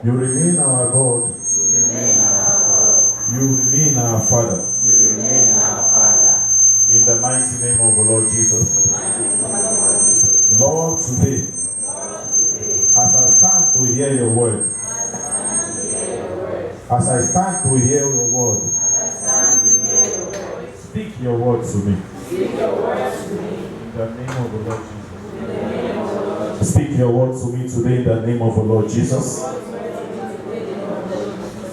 You remain our God. You remain our Father. In the mighty name of the Lord Jesus. Lord, today, as I stand to hear your word, as I stand to hear your word, speak your word to me. In the name of the Lord Jesus. Speak your word to me today in the name of the Lord Jesus.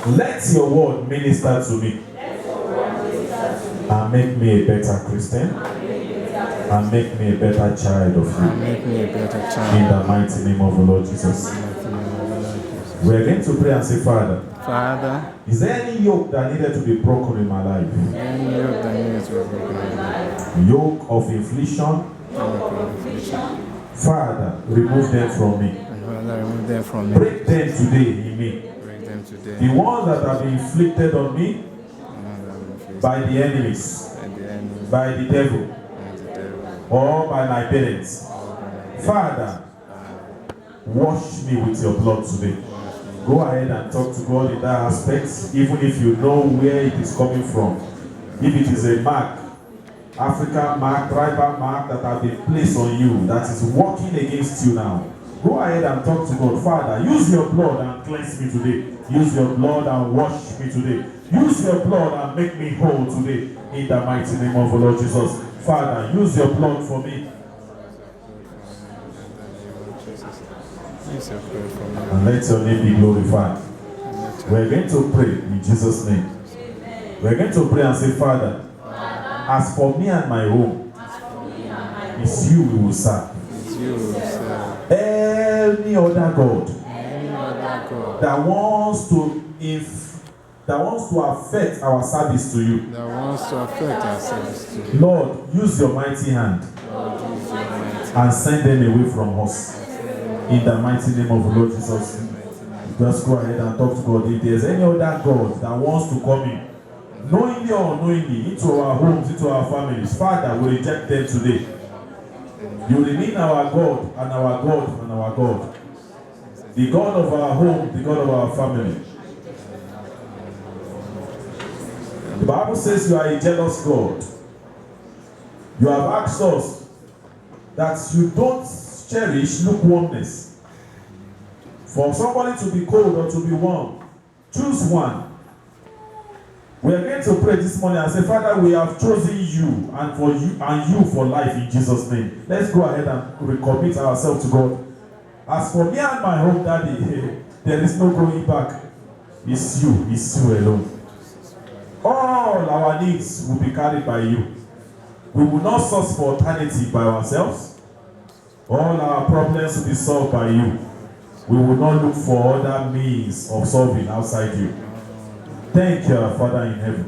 Let your word minister to me and make me a better Christian and make me a better child of you. In the mighty name of the Lord Jesus. We are going to pray and say, Father, is there any yoke that needed to be broken in my life? Yoke of inflation? Father, remove them from me. Break them today in me. The ones that have been inflicted on me by the enemies, by the devil, or by my parents. Father, wash me with your blood today. Go ahead and talk to God in that aspect, even if you know where it is coming from. If it is a mark, African mark, tribal mark that has been placed on you, that is working against you now. Go ahead and talk to God. Father, use your blood and cleanse me today. Use your blood and wash me today. Use your blood and make me whole today. In the mighty name of the Lord Jesus. Father, use your blood for me. And let your name be glorified. We're going to pray in Jesus' name. We're going to pray and say, Father, as for me and my home, it's you we will serve. Any other God that wants to affect our service to you, Lord, use your mighty hand and send them away from us. In the mighty name of the Lord Jesus. Just go ahead and talk to God. If there's any other God that wants to come in, knowingly or unknowingly, into our homes, into our families, Father, we reject them today. You remain our God and our God and our God. The God of our home, the God of our family. The Bible says you are a jealous God. You have asked us that you don't cherish lukewarmness. For somebody to be cold or to be warm, choose one. We are going to pray this morning and say, Father, we have chosen you and you for life in Jesus' name. Let's go ahead and recommit ourselves to God. As for me and my home, Daddy, there is no going back. It's you alone. All our needs will be carried by you. We will not source for eternity by ourselves. All our problems will be solved by you. We will not look for other means of solving outside you. Thank you, our Father in heaven.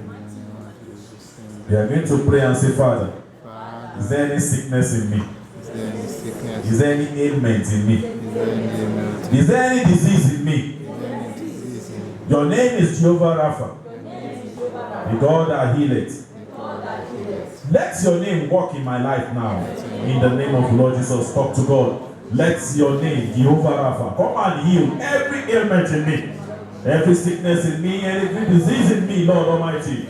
We are going to pray and say, Father, is there any sickness in me? Is there any ailment in me? Is there any disease in me? Your name is Jehovah Rapha, the God that healeth. Let your name work in my life now. In the name of the Lord Jesus, talk to God. Let your name, Jehovah Rapha, come and heal every ailment in me, every sickness in me, every disease in me, Lord Almighty.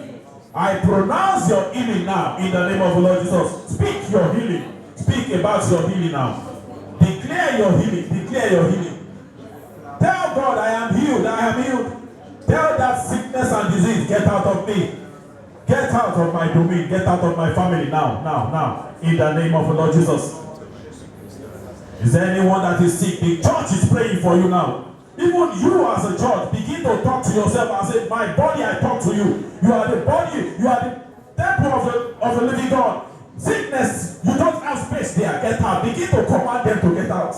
I pronounce your healing now in the name of the Lord Jesus. Speak your healing. Speak about your healing now. Declare your healing. Declare your healing. Tell God, I am healed. I am healed. Tell that sickness and disease, get out of me. Get out of my domain. Get out of my family now. In the name of the Lord Jesus. Is there anyone that is sick? The church is praying for you now. Even you as a church, begin to talk to yourself and say, my body, I talk to you. You are the body. You are the temple of the living God. Sickness, you don't have space there. Get out. Begin to command them to get out.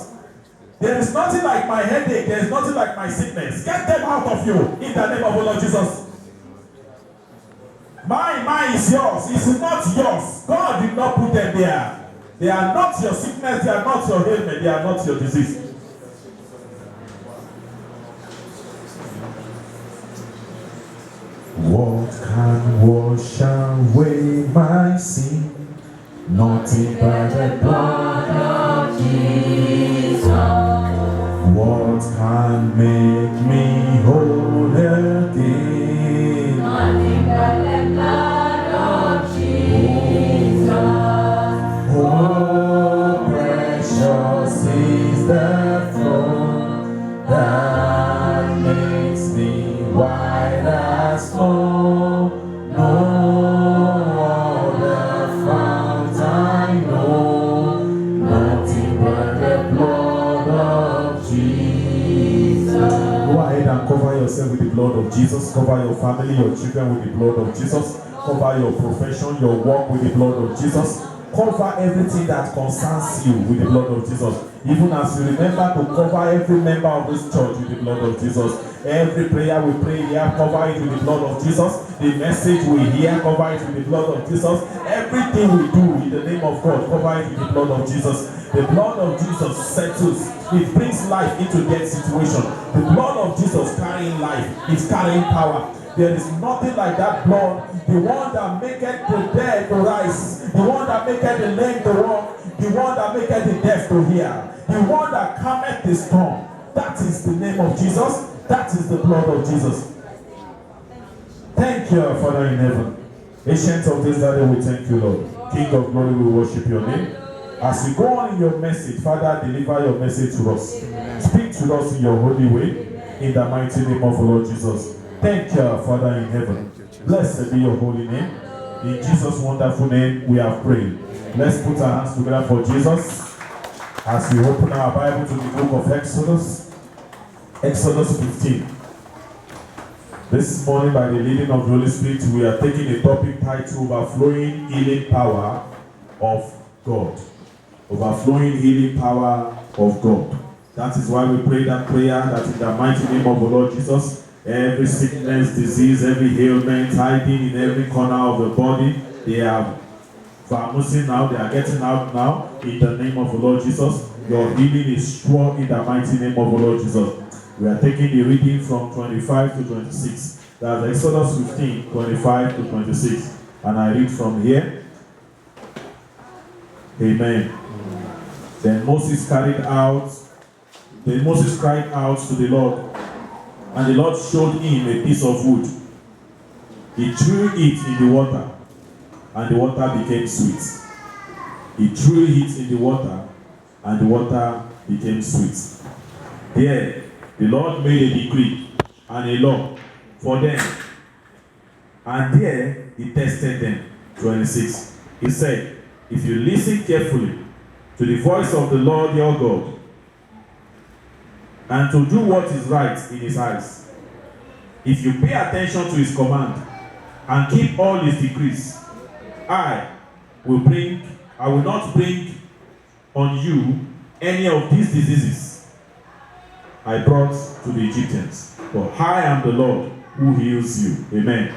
There is nothing like my headache. There is nothing like my sickness. Get them out of you in the name of the Lord Jesus. Mine is yours. It's not yours. God did not put them there. They are not your sickness. They are not your ailment. They are not your disease. What can wash away my sin? Nothing but the blood of Jesus. What can make me whole again. Nothing but the blood of Jesus. Oh, precious is the flow that makes me white as snow. No other fount I know, nothing but the blood of Jesus. Go ahead and cover yourself with the blood of Jesus. Cover your family, your children with the blood of Jesus. Cover your profession, your work with the blood of Jesus. Cover everything that concerns you with the blood of Jesus. Even as you remember to cover every member of this church with the blood of Jesus. Every prayer we pray here, cover it with the blood of Jesus. The message we hear, cover it with the blood of Jesus. Everything we do in the name of God, cover it with the blood of Jesus. The blood of Jesus settles. It brings life into dead situation. The blood of Jesus carrying life. It's carrying power. There is nothing like that blood. The one that maketh the dead to rise. The one that maketh the lame to walk. The one that maketh the deaf to hear. The one that calmeth the storm. That is the name of Jesus. That is the blood of Jesus. Thank you, Father in heaven. Ancient of this day, we thank you, Lord. King of glory, we worship your name. As we go on in your message, Father, deliver your message to us. Speak to us in your holy way. In the mighty name of the Lord Jesus. Thank you, Father in heaven. Blessed be your holy name. In Jesus' wonderful name, we have prayed. Let's put our hands together for Jesus as we open our Bible to the book of Exodus. Exodus 15. This morning, by the leading of the Holy Spirit, we are taking a topic titled Overflowing Healing Power of God. Overflowing Healing Power of God. That is why we pray that prayer, that in the mighty name of the Lord Jesus, every sickness, disease, every ailment hiding in every corner of the body, they are vamoosing now, they are getting out now. In the name of the Lord Jesus, your healing is sure in the mighty name of the Lord Jesus. We are taking the reading from 25 to 26. That's Exodus 15, 25 to 26. And I read from here. Amen. Then Moses cried out to the Lord, and the Lord showed him a piece of wood. He threw it in the water, and the water became sweet. He threw it in the water, and the water became sweet. Here, the Lord made a decree and a law for them, and there he tested them. 26. He said, if you listen carefully to the voice of the Lord your God, and to do what is right in his eyes, if you pay attention to his command and keep all his decrees, I will not bring on you any of these diseases I brought to the Egyptians. For I am the Lord who heals you. Amen.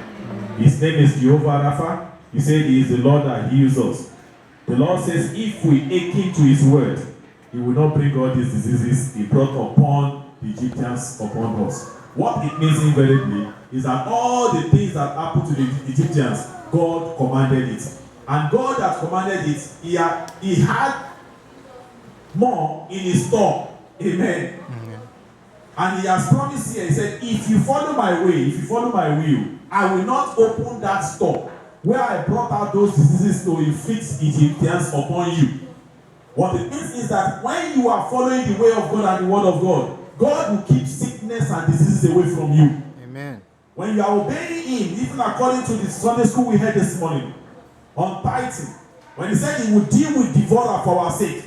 His name is Jehovah Rapha. He said he is the Lord that heals us. The Lord says if we hearken to his word, he will not bring all these diseases he brought upon the Egyptians upon us. What it means invariably is that all the things that happened to the Egyptians, God commanded it. And God has commanded it. He had more in his store. Amen. And he has promised here, he said, if you follow my way, if you follow my will, I will not open that store where I brought out those diseases to inflict Egyptians upon you. What it means is that when you are following the way of God and the word of God, God will keep sickness and diseases away from you. Amen. When you are obeying him, even according to the Sunday school we had this morning, on tithing, when he said he would deal with devourer for our sake,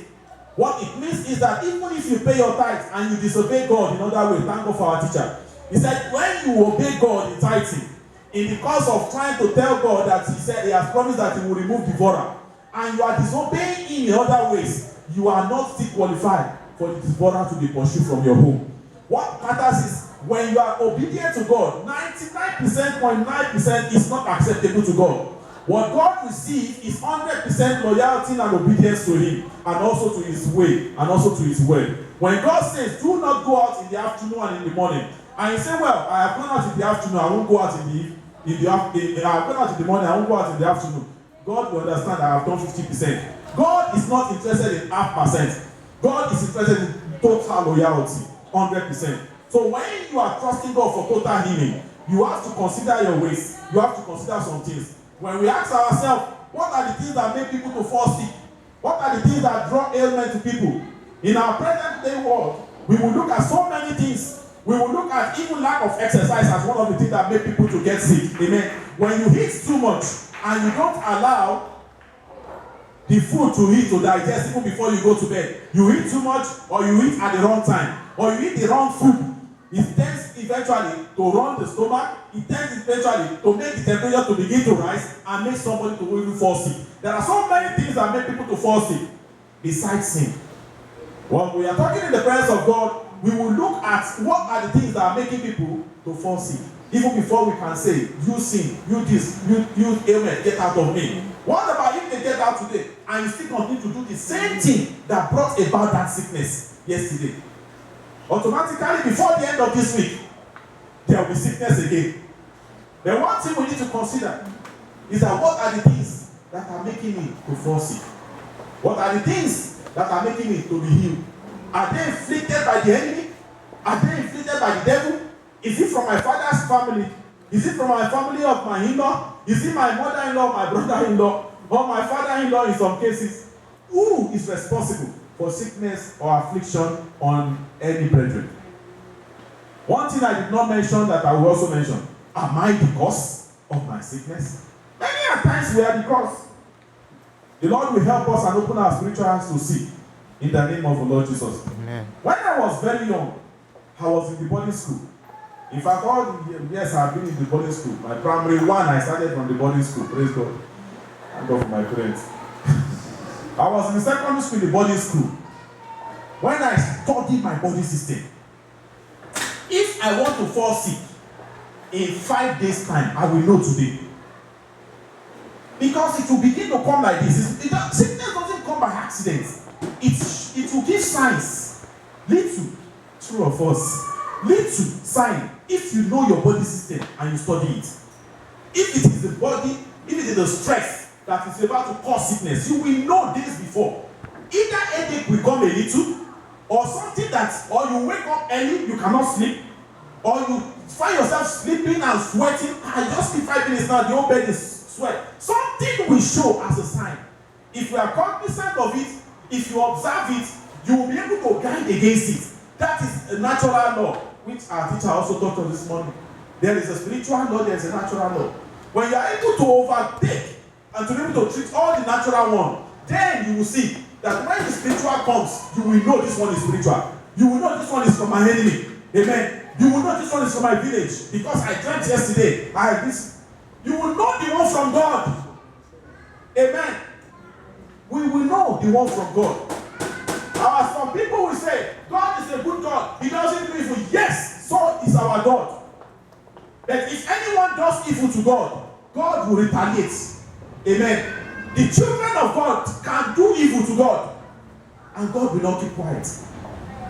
what it means is that even if you pay your tithe and you disobey God in other way, thank God for our teacher. He said when you obey God in tithing, in the course of trying to tell God that he said he has promised that he will remove devourer, and you are disobeying him in other ways, you are not still qualified for the devourer to be pursued from your home. What matters is when you are obedient to God, 99.9% is not acceptable to God. What God receives is 100% loyalty and obedience to him, and also to his way, and also to his word. When God says, do not go out in the afternoon and in the morning, and you say, well, I have gone out in the afternoon, I won't go out in the I have gone out in the morning, I won't go out in the afternoon. God will understand I have done 50%. God is not interested in half percent. God is interested in total loyalty, 100%. So when you are trusting God for total healing, you have to consider your ways. You have to consider some things. When we ask ourselves, what are the things that make people to fall sick? What are the things that draw ailment to people? In our present day world, we will look at so many things. We will look at even lack of exercise as one of the things that make people to get sick. Amen. When you eat too much and you don't allow the food to eat to digest even before you go to bed, you eat too much or you eat at the wrong time or you eat the wrong food, it tends eventually to run the stomach. It tends eventually to make the temperature to begin to rise and make somebody to even fall sick. There are so many things that make people to fall sick besides sin. When we are talking in the presence of God, we will look at what are the things that are making people to fall sick. Even before we can say, you sin, you this, you ailment, get out of me. What about if they get out today and you still continue to do the same thing that brought about that sickness yesterday? Automatically, before the end of this week, there will be sickness again. The one thing we need to consider is that what are the things that are making me to fall sick? What are the things that are making me to be healed? Are they inflicted by the enemy? Are they inflicted by the devil? Is it from my father's family? Is it from my family of my in-law? Is it my mother-in-law, my brother-in-law, or my father-in-law in some cases? Who is responsible for sickness or affliction on any brethren? One thing I did not mention that I will also mention. Am I the cause of my sickness? Many times we are the cause. The Lord will help us and open our spiritual eyes to see. In the name of the Lord Jesus. Amen. When I was very young, I was in the boarding school. In fact, all the years I've been in the boarding school. My primary one, I started from the boarding school. Praise God. Thank God for my parents. I was in the secondary school, the boarding school. When I studied my body system, if I want to fall sick in 5 days' time, I will know today. Because it will begin to come like this. Sickness doesn't come by accident. It will give signs. Little, true or false, little sign if you know your body system and you study it. If it is the body, if it is the stress that is about to cause sickness, you will know days before. Either headache will come a little, or something that, or you wake up early, you cannot sleep, or you find yourself sleeping and sweating. I just sleep 5 minutes now, the whole bed is sweat. Something will show as a sign. If you are cognizant of it, if you observe it, you will be able to guide against it. That is a natural law, which our teacher also taught us this morning. There is a spiritual law, there is a natural law. When you are able to overtake and to be able to treat all the natural one, then you will see that when the spiritual comes, you will know this one is spiritual. You will know this one is from my enemy. Amen. You will know this one is from my village. Because I dreamt yesterday, I had this. You will know the one from God. Amen. We will know the one from God. Some people will say, God is a good God. He doesn't do evil. Yes, so is our God. But if anyone does evil to God, God will retaliate. Amen. The children of God can do evil to God, and God will not keep quiet.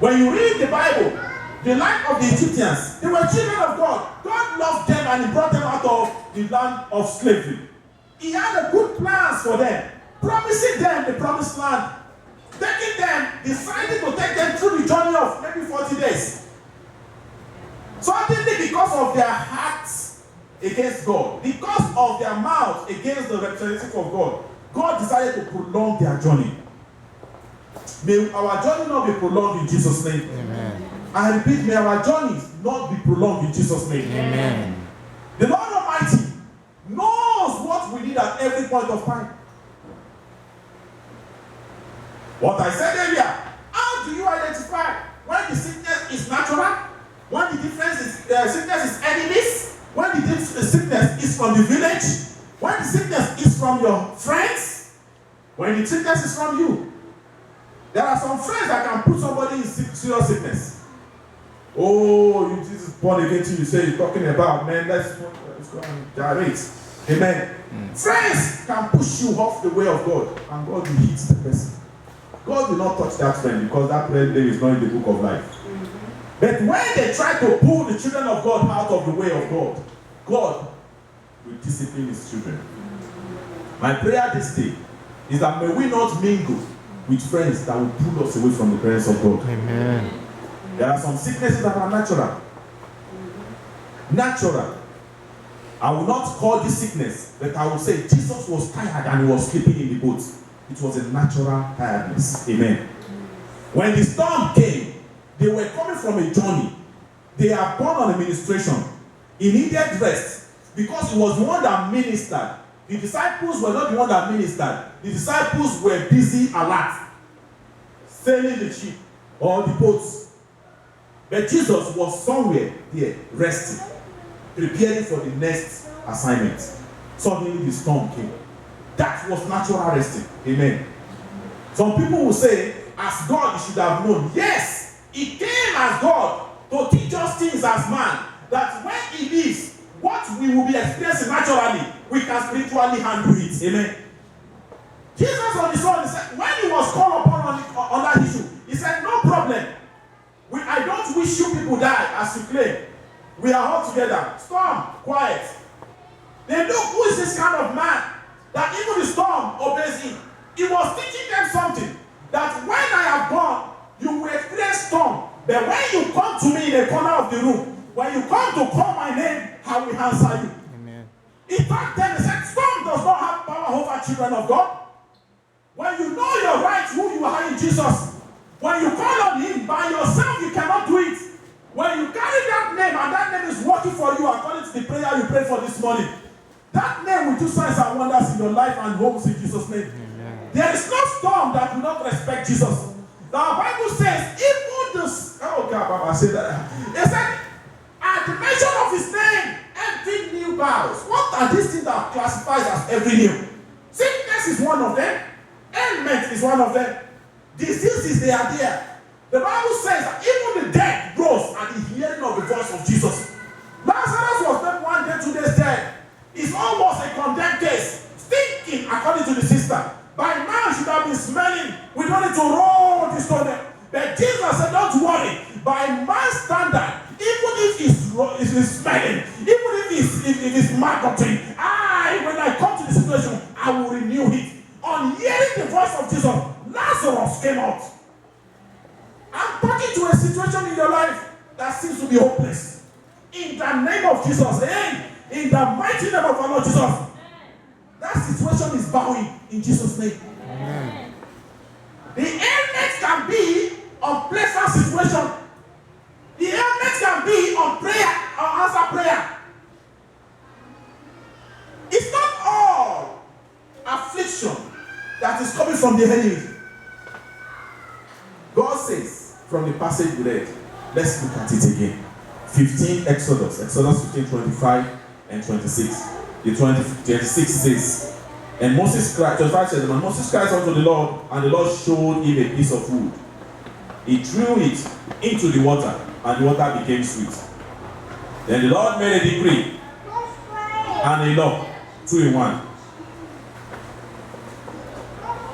When you read the Bible, the life of the Egyptians, they were children of God. God loved them and He brought them out of the land of slavery. He had a good plans for them, promising them the promised land, taking them, deciding to take them through the journey of maybe 40 days. Suddenly, because of their hearts against God, because of their mouth against the representative of God, God decided to prolong their journey. May our journey not be prolonged in Jesus' name. Amen. I repeat, may our journeys not be prolonged in Jesus' name. Amen. The Lord Almighty knows what we need at every point of time. What I said earlier, how do you identify when the sickness is natural, when the difference is sickness is enemies, when the sickness is from the village, when the sickness is from your friends, when the sickness is from you? There are some friends that can put somebody in serious sickness. Oh, you Jesus born again till you say you're talking about, man, let's go and gyrate. Amen. Friends can push you off the way of God, and God will hit the person. God will not touch that friend because that friend there is not in the book of life. But when they try to pull the children of God out of the way of God, God will discipline His children. My prayer this day is that may we not mingle with friends that will pull us away from the presence of God. Amen. There are some sicknesses that are natural. Natural. I will not call this sickness, but I will say Jesus was tired and he was sleeping in the boat. It was a natural tiredness. Amen. When the storm came, they were coming from a journey. They are gone on administration. He needed rest because he was the one that ministered. The disciples were not the one that ministered. The disciples were busy alert, sailing the ship or the boats. But Jesus was somewhere there, resting, preparing for the next assignment. Suddenly the storm came. That was natural resting. Amen. Some people will say, as God, you should have known. Yes, he came as God to teach us things as man, that when he leaves, what we will be experiencing naturally, we can spiritually handle it. Amen. Jesus on his own, he said, when he was called upon on that issue, he said, no problem. I don't wish you people die as you claim. We are all together. Storm, quiet. They look, who is this kind of man that even the storm obeys him? He was teaching them something, that when I have gone, you will experience storm. But when you come to me in the corner of the room, when you come to call my name, I will answer you. Amen. In fact, then he said, storm does not have power over children of God. When you know your right, who you are in Jesus, when you call on him by yourself, you cannot do it. When you carry that name and that name is working for you according to the prayer you prayed for this morning, that name will do signs and wonders in your life and homes in Jesus' name. Amen. There is no storm that will not respect Jesus. The Bible says, even this, oh God, Baba said that. It said, at the mention of his name, every knee bows. What are these things that classifies as every knee? Sickness is one of them. Ailment is one of them. Diseases, they are there. The Bible says that even the dead rose at the hearing of the voice of Jesus. Lazarus was not 1 day, 2 days dead. It's almost a condemned case. Stinking, according to the sister. By now, should have been smelling. We don't need to roll this stone. But Jesus said, don't worry. By man's standard, even if it's smelling, even if it's marketing, when I come to the situation, I will renew it. On hearing the voice of Jesus, Lazarus came out. I'm talking to a situation in your life that seems to be hopeless. In the name of Jesus, in the mighty name of our Lord Jesus, that situation is bowing in Jesus' name. Amen. The ailment can be unpleasant situation. The ailment can be on prayer or answer prayer. It's not all affliction that is coming from the enemy. God says from the passage we read, let's look at it again. 15 Exodus 15, 25 and 26. The 26 says, and Moses cried, 25 says, and Moses cried unto the Lord, and the Lord showed him a piece of wood. He threw it into the water, and the water became sweet. Then the Lord made a decree and a law, 2 in 1.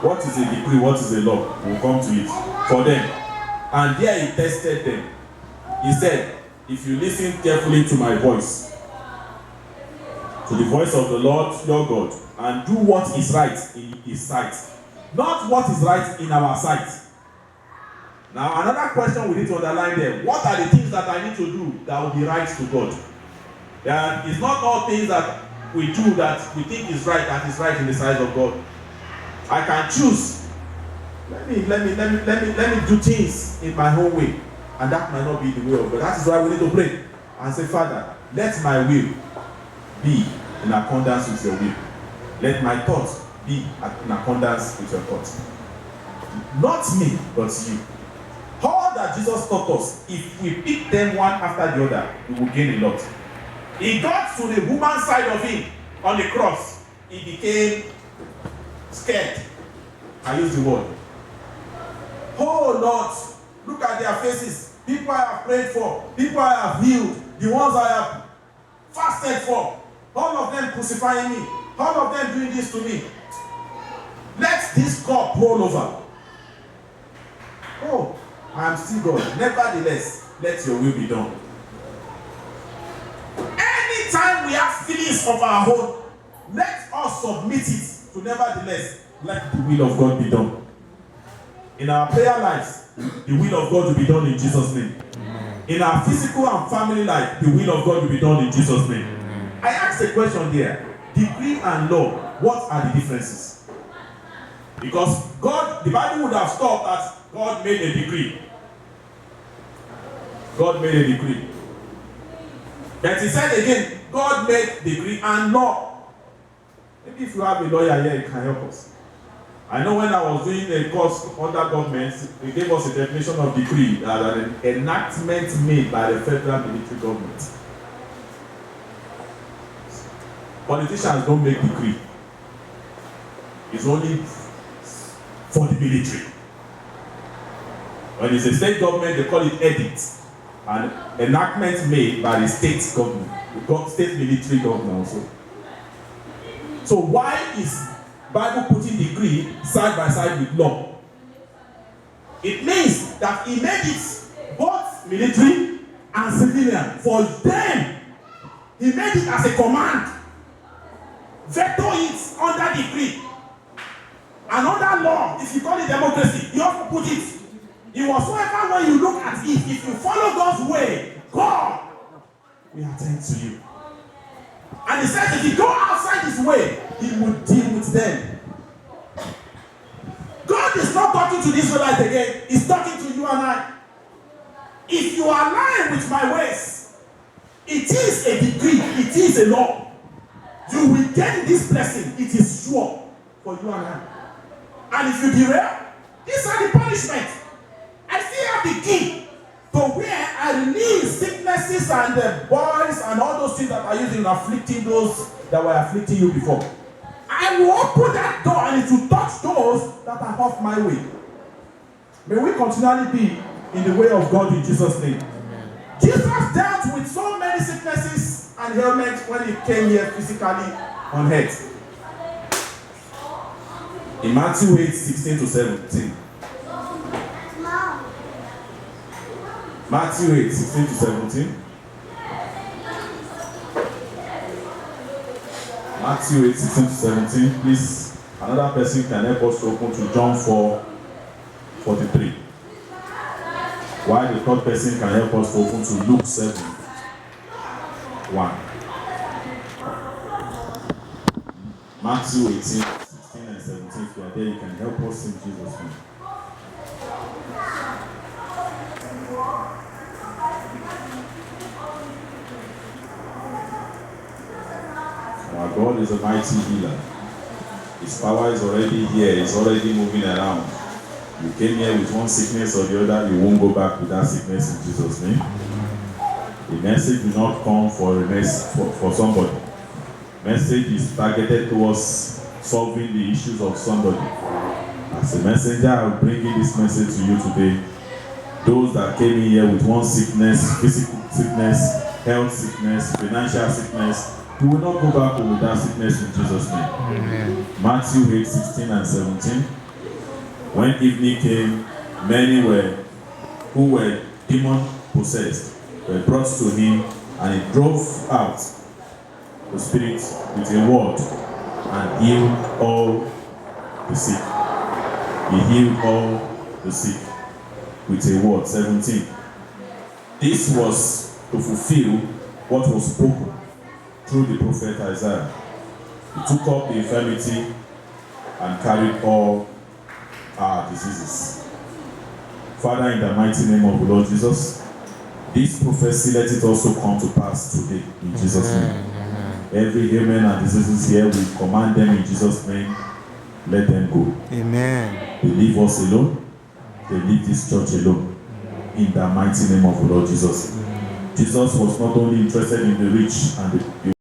What is a decree? What is a law? We'll come to it. For them. And there he tested them. He said, if you listen carefully to my voice, to the voice of the Lord your God, and do what is right in his sight, not what is right in our sight. Now another question we need to underline there. What are the things that I need to do that will be right to God? And it's not all things that we do that we think is right that is right in the sight of God. I can choose. Let me do things in my own way, and that might not be the will of God. That is why we need to pray and say, Father, let my will be in accordance with your will. Let my thoughts be in accordance with your thoughts. Not me, but you. All that Jesus taught us, if we pick them one after the other, we will gain a lot. He got to the woman's side of him on the cross. He became scared. I use the word. Oh Lord, look at their faces. People I have prayed for, people I have healed, the ones I have fasted for, all of them crucifying me, all of them doing this to me. Let this cup roll over. Oh, I am still God. Nevertheless, let your will be done. Anytime we have feelings of our own, let us submit it to nevertheless, let the will of God be done. In our prayer lives, the will of God will be done in Jesus' name. in our physical and family life, the will of God will be done in Jesus' name. I asked a question there. Decree and law, what are the differences? Because God, the Bible would have stopped at God made a decree. God made a decree. But he said again, God made decree and law. Maybe if you have a lawyer here, it can help us. I know when I was doing a course under government, they gave us a definition of decree that an enactment made by the federal military government. Politicians don't make decree. It's only for the military. When it's a state government, they call it edict. An enactment made by the state government, the state military government also. So why is Bible putting decree side by side with law? It means that he made it both military and civilian. For them, he made it as a command. Veto it under decree. And under law, if you call it democracy, you have to put it. In whatsoever way you look at it, if you follow God's way, God will attend to you. And he says if you go outside his way, he will deal with them. God is not talking to the Israelites again, he's talking to you and I. If you align with my ways, it is a decree, it is a law. You will get this blessing, it is sure for you and I. And if you derail, these are the punishments. I still have the key to where I release sicknesses and the boils and all those things that are used in afflicting those that were afflicting you before. I will open that door and it will touch those that are off my way. May we continually be in the way of God in Jesus' name. Amen. Jesus dealt with so many sicknesses and ailments when he came here physically on earth. In Matthew 8, 16 to 17. Matthew 8, 16 to 17. Matthew 8, 16 to 17. Please, another person can help us to open to John 4, 43. While the third person can help us to open to Luke 7, 1. Matthew 18, 16 and 17. If you are there, you can help us in Jesus' name. Our God is a mighty healer. His power is already here. It's already moving around. You came here with one sickness or the other, you won't go back with that sickness in Jesus' name. The message will not come for somebody. Message is targeted towards solving the issues of somebody. As a messenger, I will bring in this message to you today. Those that came in here with one sickness, physical sickness, health sickness, financial sickness, you will not go back with that sickness in Jesus' name. Amen. Matthew 8, 16 and 17. When evening came, many who were demon possessed were brought to him, and he drove out the spirit with a word and healed all the sick. He healed all the sick with a word. 17. This was to fulfill what was spoken through the prophet Isaiah. He took up the infirmity and carried all our diseases. Father, in the mighty name of the Lord Jesus, this prophecy, let it also come to pass today in Jesus' name. Every ailment and diseases here, we command them in Jesus' name. Let them go. Amen. They leave us alone. They leave this church alone. In the mighty name of the Lord Jesus. Jesus was not only interested in the rich and the